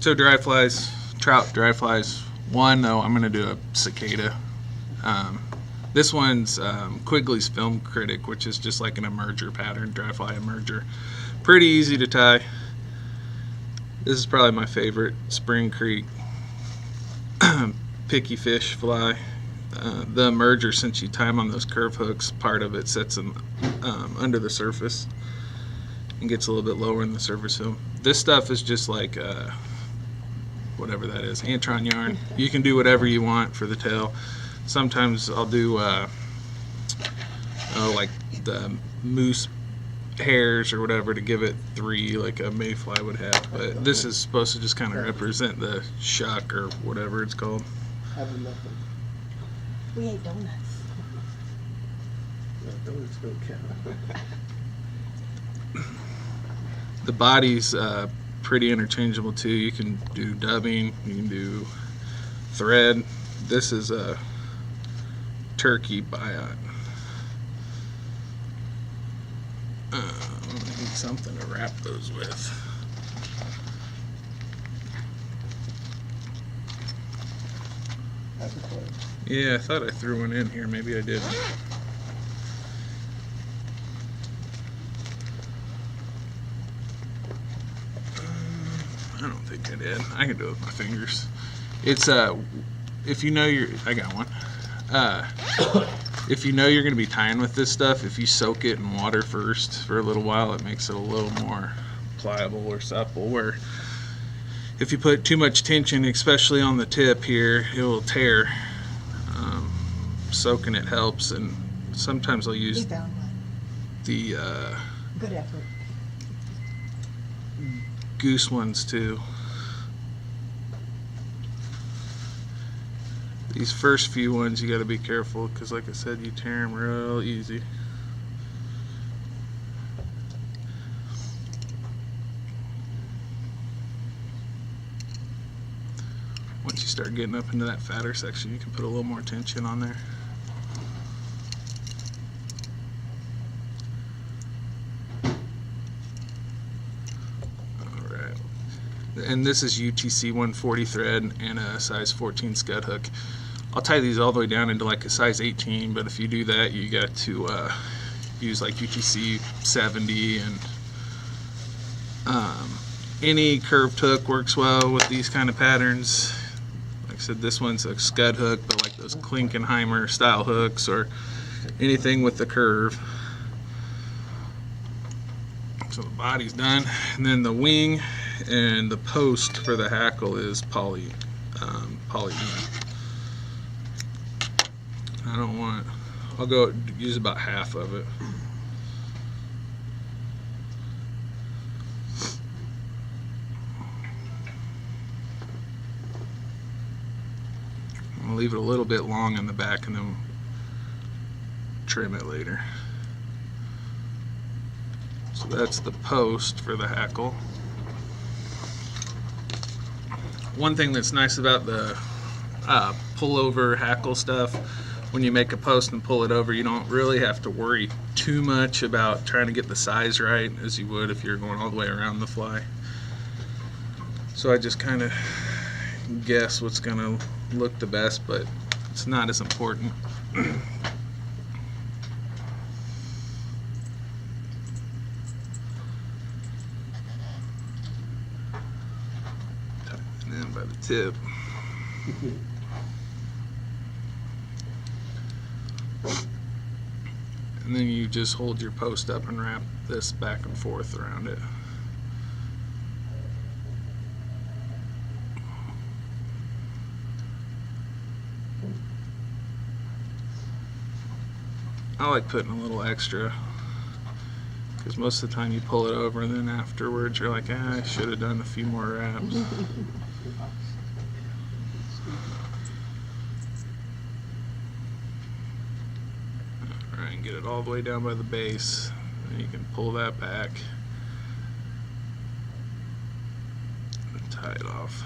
So dry flies, trout dry flies. One though, I'm gonna do a cicada. This one's Quigley's Film Critic, which is just like an emerger pattern, dry fly emerger. Pretty easy to tie. This is probably my favorite, Spring Creek picky fish fly. The emerger, since you tie them on those curve hooks, part of it sets them under the surface and gets a little bit lower in the surface film. This stuff is just like whatever that is, Antron yarn. You can do whatever you want for the tail. Sometimes I'll do like the moose hairs or whatever to give it 3 like a mayfly would have, but this is supposed to just kind of represent the shuck or whatever it's called. We ate donuts. Donuts don't count. The body's pretty interchangeable too. You can do dubbing, you can do thread. This is a turkey biot. I need something to wrap those with. Yeah, I thought I threw one in here. Maybe I didn't. I don't think I did. I can do it with my fingers. It's if you know I got one. If you know you're going to be tying with this stuff, if you soak it in water first for a little while, it makes it a little more pliable or supple. Where if you put too much tension, especially on the tip here, it will tear. Soaking it helps, and sometimes I'll use the good effort. goose ones too. These first few ones you got to be careful because, like I said, you tear them real easy. Once you start getting up into that fatter section, you can put a little more tension on there. Alright. And this is UTC 140 thread and a size 14 scud hook. I'll tie these all the way down into like a size 18, but if you do that, you got to use like UTC 70, and any curved hook works well with these kind of patterns. Like I said, this one's a scud hook, but like those Klinkenheimer style hooks or anything with the curve. So the body's done, and then the wing and the post for the hackle is poly. I don't want it. I'll go use about half of it. I'll leave it a little bit long in the back and then trim it later. So that's the post for the hackle. One thing that's nice about the pullover hackle stuff, when you make a post and pull it over, you don't really have to worry too much about trying to get the size right as you would if you're going all the way around the fly. So I just kind of guess what's going to look the best, but it's not as important. And then by the tip. And then you just hold your post up and wrap this back and forth around it. I like putting a little extra because most of the time you pull it over and then afterwards you're like, I should have done a few more wraps. And get it all the way down by the base, and you can pull that back and tie it off.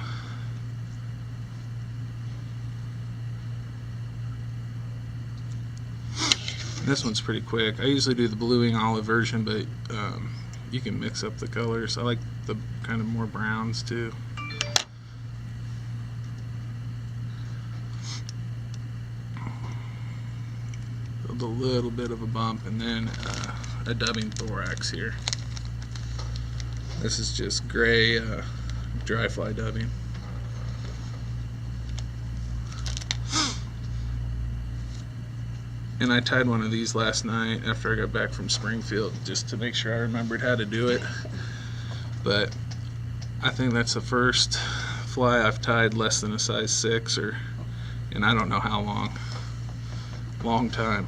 And this one's pretty quick. I usually do the bluing olive version, but you can mix up the colors. I like the kind of more browns too. with a little bit of a bump, and then a dubbing thorax here. This is just gray dry fly dubbing. And I tied one of these last night after I got back from Springfield just to make sure I remembered how to do it. But I think that's the first fly I've tied less than a size 6, or, and I don't know how long. Long time.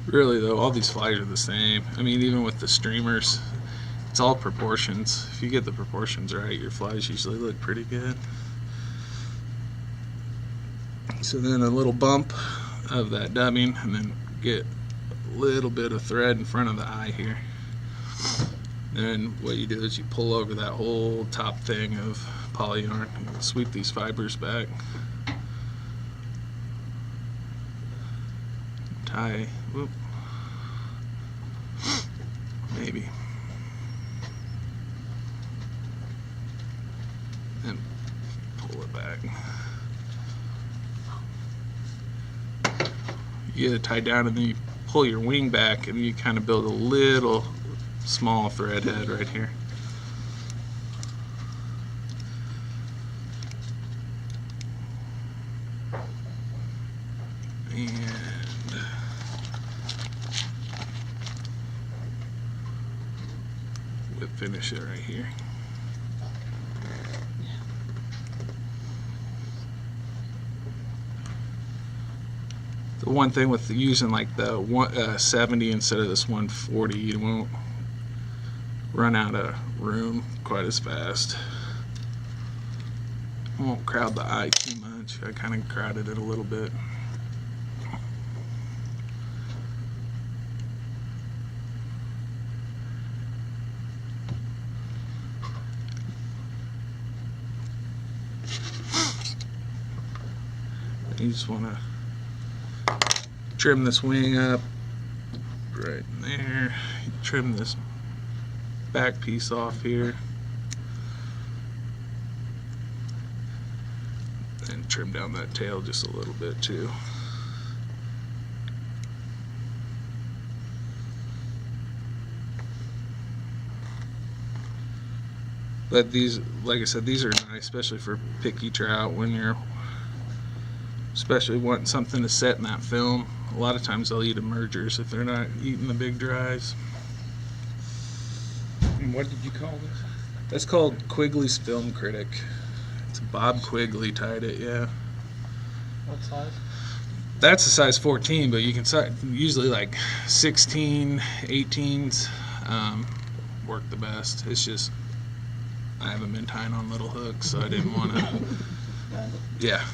Really though, all these flies are the same. I mean, even with the streamers, it's all proportions. If you get the proportions right, your flies usually look pretty good. So then a little bump of that dubbing, and then get a little bit of thread in front of the eye here. Then what you do is you pull over that whole top thing of poly yarn and sweep these fibers back. Tie, whoop, maybe. And pull it back. You get it tied down, and then you pull your wing back, and you kind of build a little small thread head right here. And we'll finish it right here. The one thing with using like the 70 instead of this 140, you won't run out of room quite as fast. I won't crowd the eye too much. I kind of crowded it a little bit. You just want to trim this wing up right in there. Trim this back piece off here, and trim down that tail just a little bit too. But these, like I said, these are nice, especially for picky trout when you're especially wanting something to set in that film. A lot of times they'll eat emergers if they're not eating the big dries. And what did you call this? That's called Quigley's Film Critic. It's Bob Quigley tied it, yeah. What size? That's a size 14, but you can usually like 16, 18s work the best. It's just I haven't been tying on little hooks, so I didn't want to. Yeah.